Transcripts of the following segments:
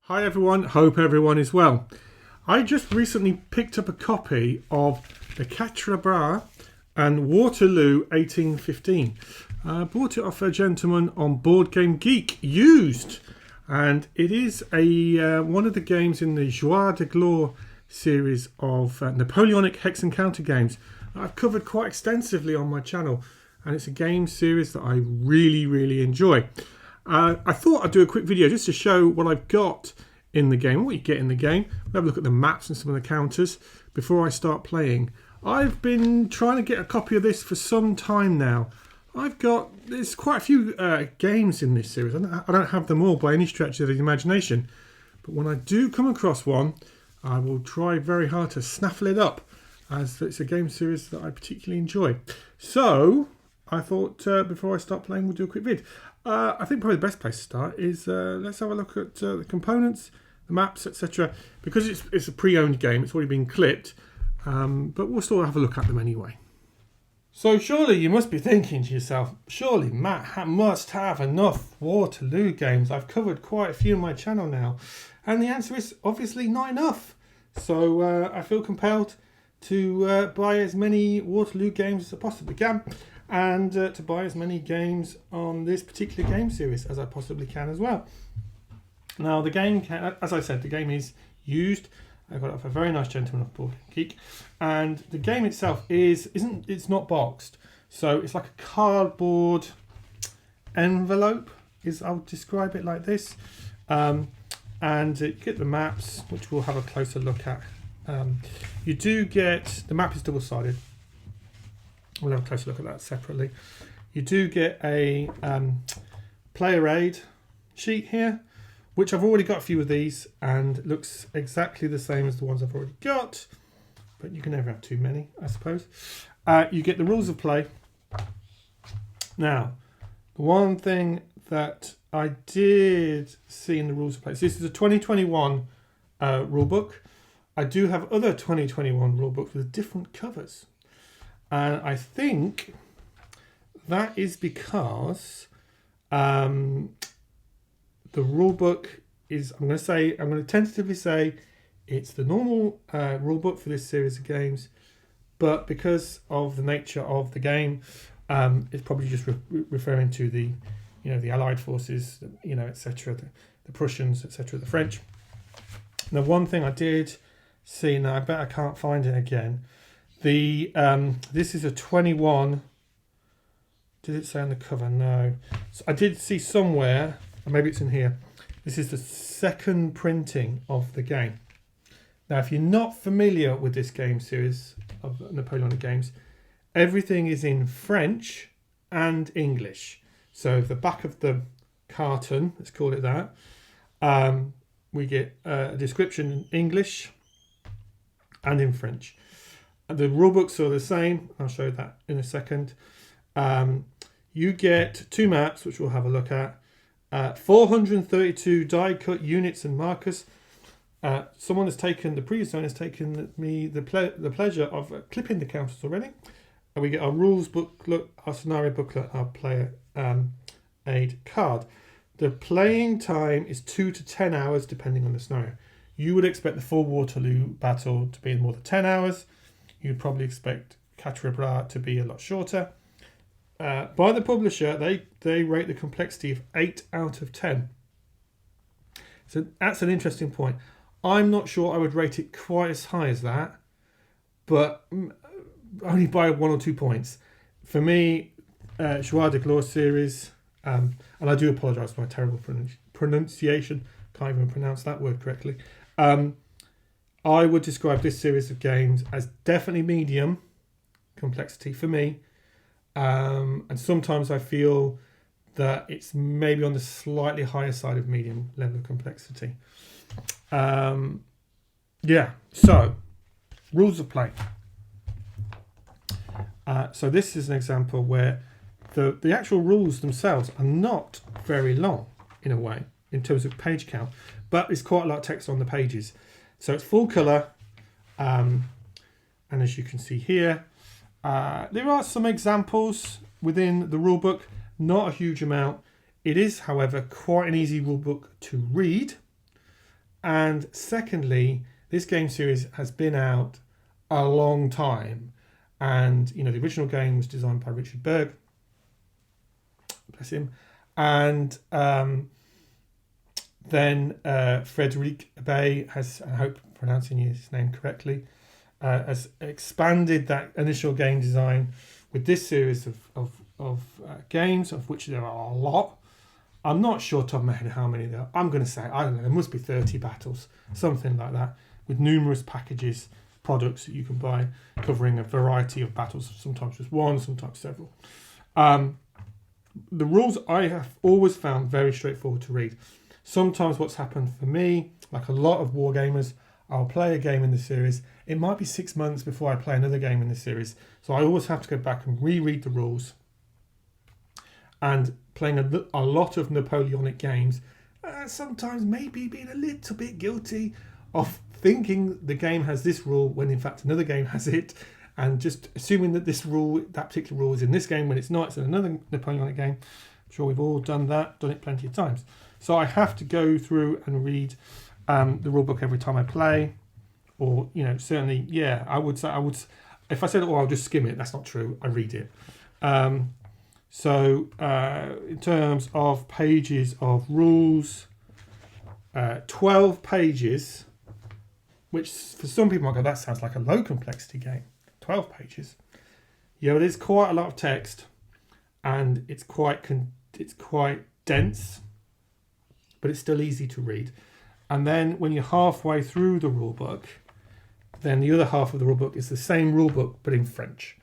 Hi everyone, hope everyone is well. I just recently picked up a copy of the Quatre Bras and Waterloo 1815. I bought it off a gentleman on Board Game Geek, used. And it is one of the games in the Jours De Gloire series of Napoleonic hex and counter games that I've covered quite extensively on my channel. And it's a game series that I really enjoy. I thought I'd do a quick video just to show what I've got in the game, what you get in the game. We'll have a look at the maps and some of the counters before I start playing. I've been trying to get a copy of this for some time now. There's quite a few games in this series. I don't have them all by any stretch of the imagination. But when I do come across one, I will try very hard to snaffle it up, as it's a game series that I particularly enjoy. So I thought before I start playing, we'll do a quick vid. I think probably the best place to start is let's have a look at the components, the maps, etc. Because it's a pre-owned game, it's already been clipped, but we'll still have a look at them anyway. So surely you must be thinking to yourself, surely Matt must have enough Waterloo games. I've covered quite a few on my channel now, and the answer is obviously not enough. So I feel compelled to buy as many Waterloo games as I possibly can, and to buy as many games on this particular game series as I possibly can as well. Now the game, as I said, the game is used. I got it off a very nice gentleman off Board Game Geek, and the game itself it's not boxed, so it's like a cardboard envelope. I'll describe it like this, and you get the maps, which we'll have a closer look at. You do get the map is double-sided. We'll have a closer look at that separately. You do get a player aid sheet here, which I've already got a few of these, and it looks exactly the same as the ones I've already got, but you can never have too many, I suppose. You get the rules of play. Now, the one thing that I did see in the rules of play, so this is a 2021 rulebook. I do have other 2021 rulebooks with different covers. And I think that is because the rulebook is, I'm going to tentatively say it's the normal rulebook for this series of games, but because of the nature of the game, it's probably just referring to the Allied forces, etc., the Prussians, etc., the French. Now, one thing I did see, now I bet I can't find it again. This is a 21. Did it say on the cover? No. So I did see somewhere, or maybe it's in here. This is the second printing of the game. Now, if you're not familiar with this game series of Napoleonic games, everything is in French and English. So the back of the carton, let's call it that, we get a description in English and in French. The rulebooks are the same. I'll show that in a second. You get two maps, which we'll have a look at. 432 die-cut units and markers. The previous owner has taken me the pleasure of clipping the counters already. And we get our rules booklet, our scenario booklet, our player aid card. The playing time is 2 to 10 hours, depending on the scenario. You would expect the full Waterloo battle to be more than 10 hours. You'd probably expect Quatre Bras to be a lot shorter. By the publisher, they rate the complexity of 8 out of 10. So that's an interesting point. I'm not sure I would rate it quite as high as that, but only by 1 or 2 points. For me, Jours De Gloire series, and I do apologise for my terrible pronunciation, can't even pronounce that word correctly. I would describe this series of games as definitely medium complexity for me. And sometimes I feel that it's maybe on the slightly higher side of medium level of complexity. So rules of play. So this is an example where the actual rules themselves are not very long in a way, in terms of page count, but it's quite a lot of text on the pages. So it's full colour, and as you can see here, there are some examples within the rulebook, not a huge amount. It is, however, quite an easy rulebook to read. And secondly, this game series has been out a long time. And, you know, the original game was designed by Richard Berg, bless him. And then Frédéric Bay has, I hope I'm pronouncing his name correctly, has expanded that initial game design with this series of games, of which there are a lot. I'm not sure top of my head how many there are. I'm going to say, I don't know, there must be 30 battles, something like that, with numerous packages, products that you can buy, covering a variety of battles, sometimes just one, sometimes several. The rules I have always found very straightforward to read. Sometimes what's happened for me, like a lot of wargamers, I'll play a game in the series. It might be 6 months before I play another game in the series. So I always have to go back and reread the rules. And playing a lot of Napoleonic games, sometimes maybe being a little bit guilty of thinking the game has this rule when in fact another game has it, and just assuming that that particular rule is in this game when it's not, it's in another Napoleonic game. I'm sure we've all done that, done it plenty of times. So I have to go through and read the rule book every time I play, or, you know, certainly, yeah, I would say, if I said, oh, I'll just skim it, that's not true, I read it. So in terms of pages of rules, 12 pages, which for some people might go, that sounds like a low complexity game. 12 pages. Yeah, it is quite a lot of text, and it's quite dense, but it's still easy to read. And then when you're halfway through the rule book, then the other half of the rule book is the same rule book but in French.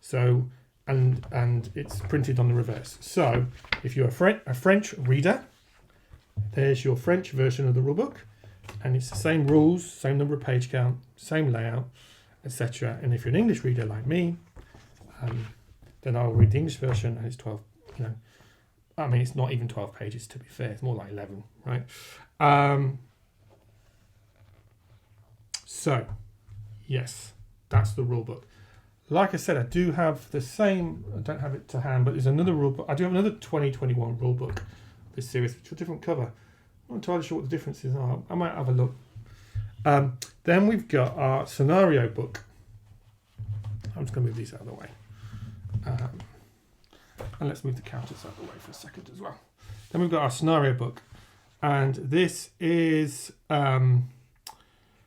So and it's printed on the reverse. So if you're a French reader, there's your French version of the rule book, and it's the same rules, same number of page count, same layout, etc. And if you're an English reader like me, then I'll read the English version, and it's 12. You know, I mean, it's not even 12 pages to be fair; it's more like 11, right? So, yes, that's the rule book. Like I said, I do have the same. I don't have it to hand, but there's another rule book. I do have another 2021 rule book. This series, which is a different cover. I'm not entirely sure what the differences are. I might have a look. Then we've got our scenario book. I'm just going to move these out of the way. And let's move the counters out of the way for a second as well. Then we've got our scenario book. And this is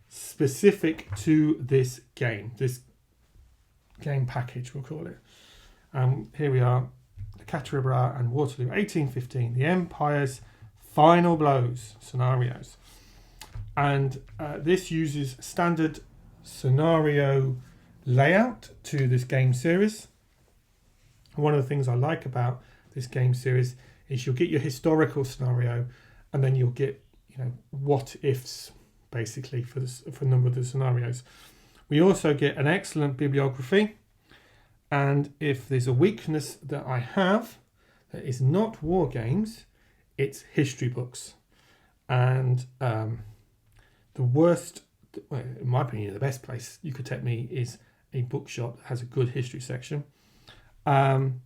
specific to this game package, we'll call it. Here we are, the Quatre Bras and Waterloo, 1815, the Empire's final blows scenarios. And this uses standard scenario layout to this game series. One of the things I like about this game series is you'll get your historical scenario, and then you'll get, you know, what ifs basically for a number of the scenarios. We also get an excellent bibliography, and if there's a weakness that I have that is not war games, it's history books. And the worst, well, in my opinion, the best place you could take me is a bookshop that has a good history section. And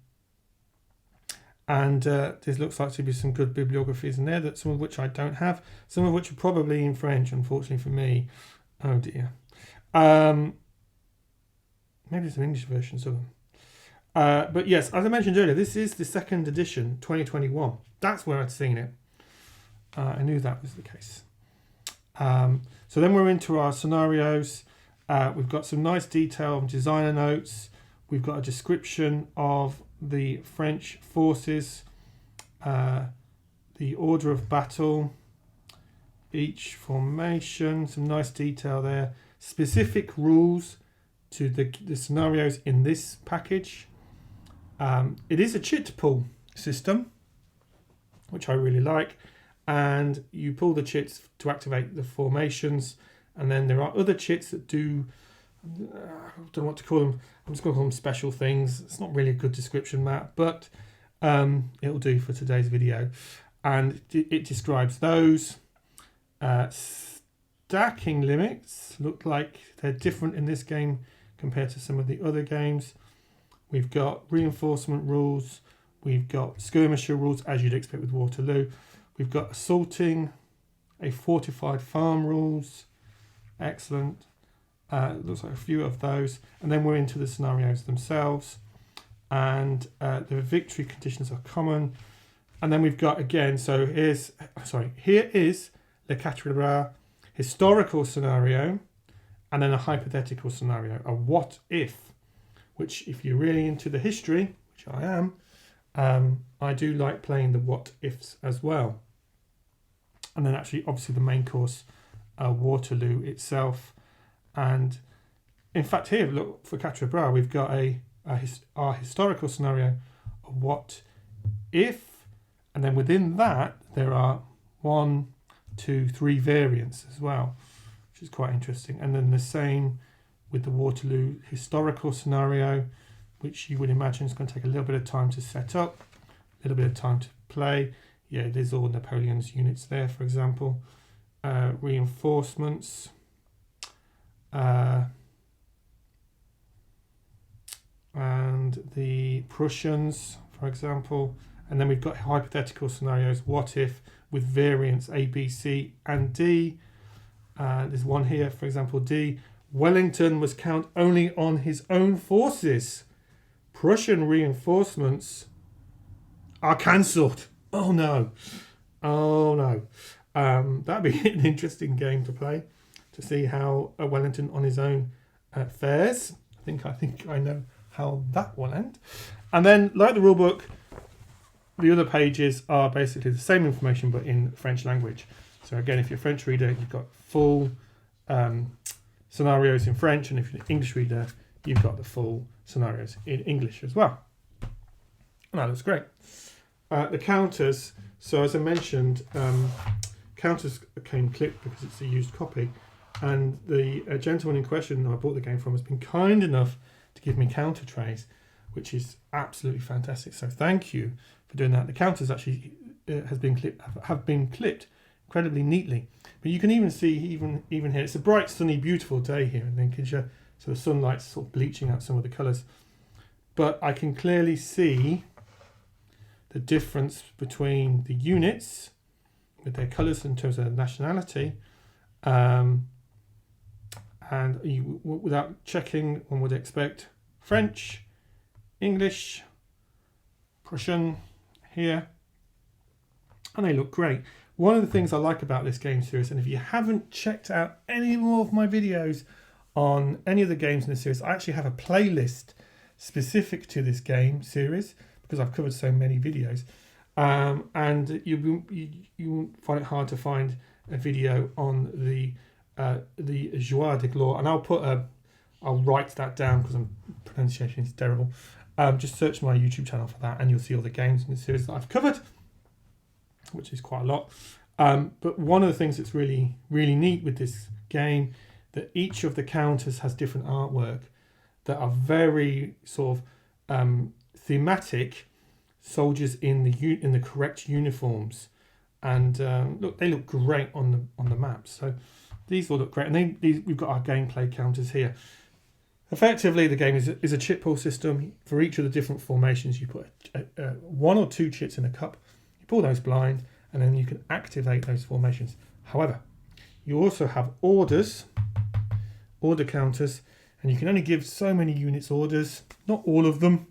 there looks like to be some good bibliographies in there, that some of which I don't have, some of which are probably in French, unfortunately for me. Oh dear. Maybe some English versions of them. But yes, as I mentioned earlier, this is the second edition, 2021. That's where I'd seen it. I knew that was the case. So then we're into our scenarios. We've got some nice detail on designer notes. We've got a description of the French forces, the order of battle, each formation, some nice detail there. Specific rules to the scenarios in this package. It is a chit pull system, which I really like, and you pull the chits to activate the formations, and then there are other chits that do, I don't know what to call them, I'm just going to call them special things. It's not really a good description, Matt, but it'll do for today's video. And it describes those. Stacking limits look like they're different in this game compared to some of the other games. We've got reinforcement rules. We've got skirmisher rules, as you'd expect with Waterloo. We've got assaulting a fortified farm rules. Excellent. Looks like a few of those. And then we're into the scenarios themselves. And the victory conditions are common. And then we've got, again, so here is Le Quatre Bras, historical scenario, and then a hypothetical scenario, a what if, which if you're really into the history, which I am, I do like playing the what ifs as well. And then actually, obviously, the main course, Waterloo itself. And in fact, here, look, for Quatre Bras, we've got our historical scenario, a what if, and then within that, there are 1, 2, 3 variants as well, which is quite interesting. And then the same with the Waterloo historical scenario, which you would imagine is going to take a little bit of time to set up, a little bit of time to play. Yeah, there's all Napoleon's units there, for example. Reinforcements. And the Prussians, for example. And then we've got hypothetical scenarios, what if, with variants A, B, C, and D. There's one here, for example, D. Wellington must count only on his own forces. Prussian reinforcements are cancelled. Oh no. Oh no. That'd be an interesting game to play, to see how Wellington on his own fares. I think I know how that will end. And then, like the rulebook, the other pages are basically the same information but in French language. So again, if you're a French reader, you've got full scenarios in French, and if you're an English reader, you've got the full scenarios in English as well. And that looks great. The counters, so as I mentioned, counters came clipped because it's a used copy, and the gentleman in question I bought the game from has been kind enough to give me counter trays, which is absolutely fantastic. So thank you for doing that. The counters actually have been clipped incredibly neatly, but you can even see even here, it's a bright, sunny, beautiful day here in Lincolnshire, so the sunlight's sort of bleaching out some of the colours, but I can clearly see the difference between the units with their colours in terms of their nationality, and you, without checking, one would expect French, English, Prussian here, and they look great. One of the things I like about this game series, and if you haven't checked out any more of my videos on any of the games in this series, I actually have a playlist specific to this game series because I've covered so many videos, and you won't find it hard to find a video on the Jours De Gloire, and I'll write that down because my pronunciation is terrible. Just search my YouTube channel for that, and you'll see all the games in the series that I've covered, which is quite a lot. But one of the things that's really, really neat with this game, that each of the counters has different artwork that are very sort of thematic soldiers in the correct uniforms, and look, they look great on the maps. So these all look great, and we've got our gameplay counters here. Effectively, the game is a chit pull system. For each of the different formations, you put 1 or 2 chits in a cup. You pull those blind, and then you can activate those formations. However, you also have order counters, and you can only give so many units orders, not all of them.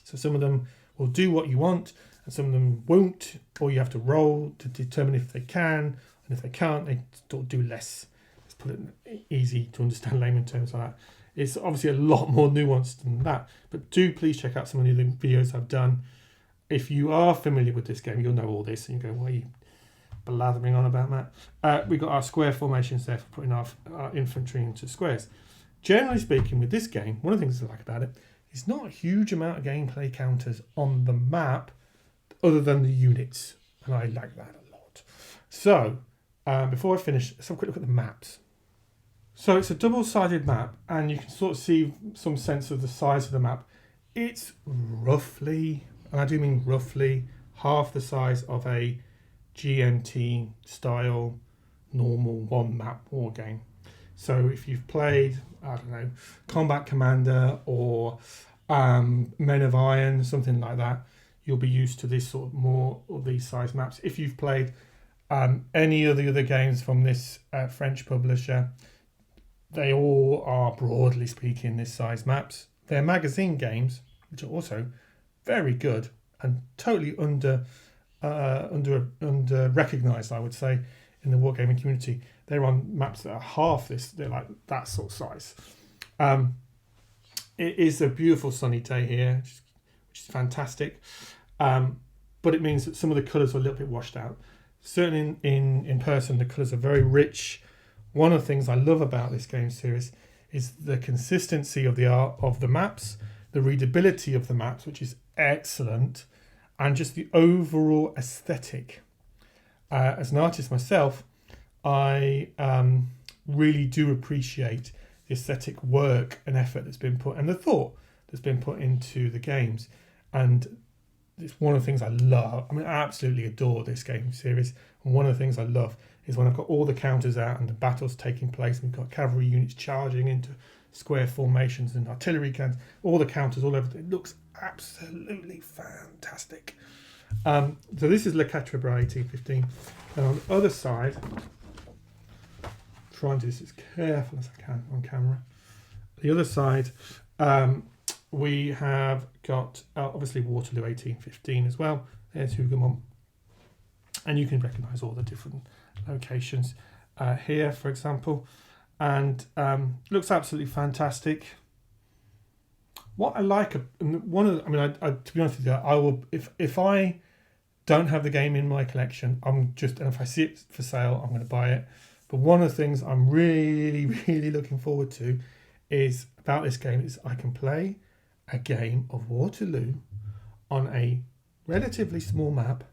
So some of them will do what you want, and some of them won't, or you have to roll to determine if they can, and if they can't, they do less. Let's put it in easy to understand layman terms like that. It's obviously a lot more nuanced than that, but do please check out some of the other videos I've done. If you are familiar with this game, you'll know all this, and you go, why are you blathering on about that? We've got our square formations there for putting our infantry into squares. Generally speaking, with this game, one of the things I like about it is not a huge amount of gameplay counters on the map other than the units, and I like that a lot. So, before I finish, let's have a quick look at the maps. So it's a double-sided map, and you can sort of see some sense of the size of the map. It's roughly, and I do mean roughly, half the size of a GMT style normal one map war game. So if you've played, I don't know, Combat Commander or Men of Iron, something like that, you'll be used to this sort of more of these size maps. If you've played Any of the other games from this French publisher, they all are, broadly speaking, this size maps. They're magazine games, which are also very good and totally under recognised, I would say, in the wargaming community. They're on maps that are half this. They're like that sort of size. It is a beautiful sunny day here, which is fantastic. But it means that some of the colours are a little bit washed out. Certainly in person, the colours are very rich. One of the things I love about this game series is the consistency of the art of the maps, the readability of the maps, which is excellent, and just the overall aesthetic. As an artist myself, I really do appreciate the aesthetic work and effort that's been put, and the thought that's been put into the games. And it's one of the things I love. I mean, I absolutely adore this game series. And one of the things I love is when I've got all the counters out and the battle's taking place, and we've got cavalry units charging into square formations and artillery cannons, all the counters all over. It looks absolutely fantastic. So this is Le Quatre Bras 1815. And on the other side, trying to do this as careful as I can on camera. The other side, we have got obviously Waterloo 1815 as well. There's Hougoumont. And you can recognise all the different locations here, for example. And looks absolutely fantastic. What I like, to be honest with you, I will, if I don't have the game in my collection, and if I see it for sale, I'm going to buy it. But one of the things I'm really, really looking forward to is about this game is I can play a game of Waterloo on a relatively small map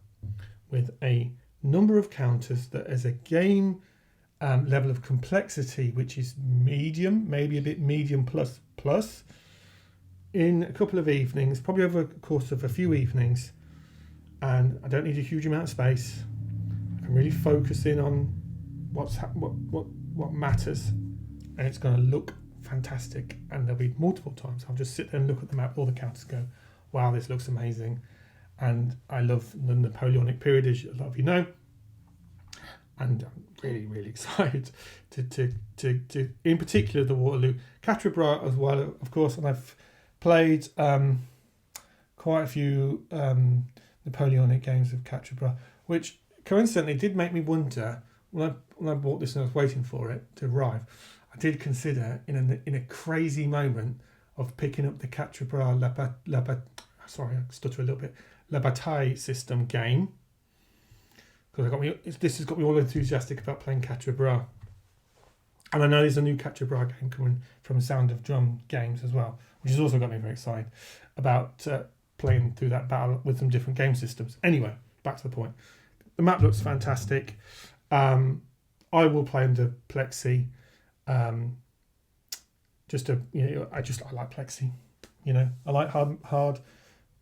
with a number of counters that is a game level of complexity which is medium, maybe a bit medium plus, in a couple of evenings, probably over the course of a few evenings, and I don't need a huge amount of space. I can really focus in on what matters, and it's going to look fantastic. And there'll be multiple times I'll just sit there and look at the map, all the counters, go, wow, this looks amazing. And I love the Napoleonic period, as a lot of you know, and I'm really, really excited to in particular the Waterloo, Quatre Bras as well, of course. And I've played quite a few Napoleonic games of Quatre Bras, which coincidentally did make me wonder when I bought this and I was waiting for it to arrive. I did consider in a crazy moment of picking up the Quatre Bras La Bataille system game, because this has got me all enthusiastic about playing Quatre Bras. And I know there's a new Quatre Bras game coming from Sound of Drum Games as well, which has also got me very excited about playing through that battle with some different game systems. Anyway, back to the point. The map looks fantastic. I will play under Plexi. I like Plexi. I like hard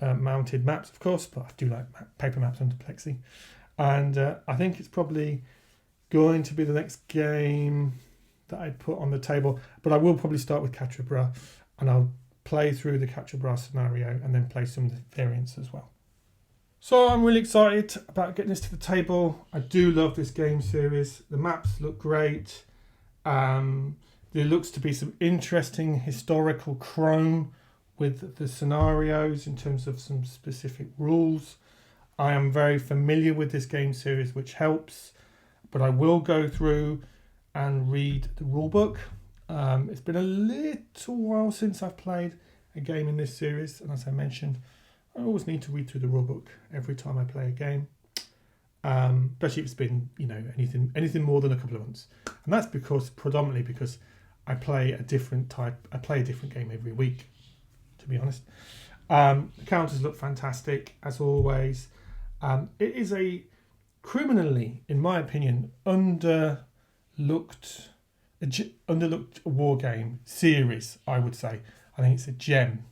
mounted maps, of course, but I do like paper maps under Plexi. And I think it's probably going to be the next game that I'd put on the table. But I will probably start with Quatre Bras, and I'll play through the Quatre Bras scenario and then play some of the variants as well. So I'm really excited about getting this to the table. I do love this game series. The maps look great. There looks to be some interesting historical chrome with the scenarios in terms of some specific rules. I am very familiar with this game series, which helps, but I will go through and read the rulebook. It's been a little while since I've played a game in this series, and as I mentioned, I always need to read through the rulebook every time I play a game, especially if it's been anything more than a couple of months. And that's predominantly because I play a different game every week, to be honest. The counters look fantastic as always. It is a criminally, in my opinion, underlooked war game series, I would say. I think it's a gem.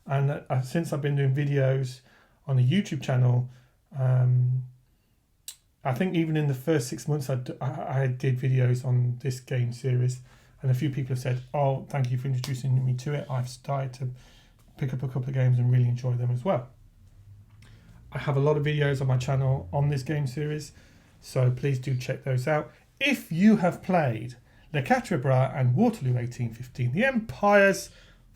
And since I've been doing videos on the YouTube channel, I think even in the first 6 months I did videos on this game series, and a few people have said, oh, thank you for introducing me to it. I've started to pick up a couple of games and really enjoy them as well. I have a lot of videos on my channel on this game series, So please do check those out. If you have played Le Quatre Bras and Waterloo 1815, the Empire's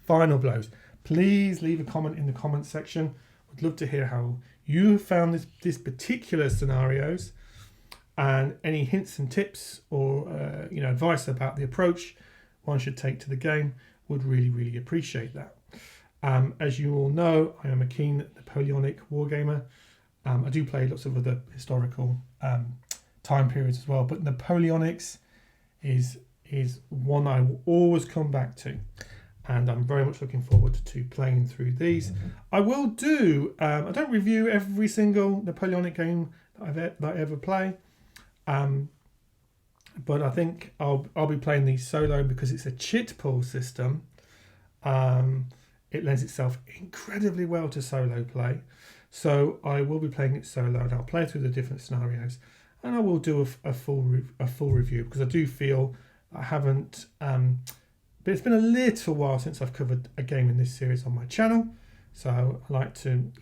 Final Blows, please leave a comment in the comment section. I'd love to hear how you found this particular scenarios, and any hints and tips or advice about the approach one should take to the game. Would really appreciate that. As you all know, I am a keen Napoleonic wargamer. I do play lots of other historical time periods as well, but Napoleonics is one I will always come back to, and I'm very much looking forward to playing through these. I will do. I don't review every single Napoleonic game that I ever play, but I think I'll be playing these solo because it's a chit pool system. It lends itself incredibly well to solo play, so I will be playing it solo, and I'll play through the different scenarios, and I will do a full review, because I do feel I haven't. But it's been a little while since I've covered a game in this series on my channel, so I like to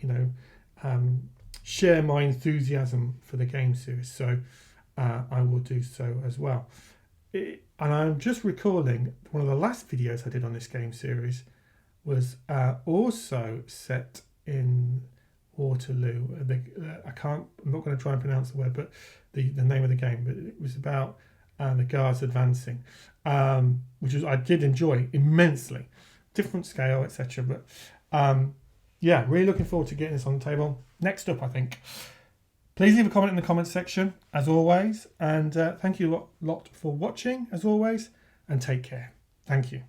share my enthusiasm for the game series. So I will do so as well. And I'm just recalling one of the last videos I did on this game series was also set in Waterloo. I'm not going to try and pronounce the word, but the name of the game. But it was about the guards advancing, which I did enjoy immensely. Different scale, etc. But yeah, really looking forward to getting this on the table. Next up, I think. Please leave a comment in the comment section, as always. And thank you a lot for watching, as always. And take care. Thank you.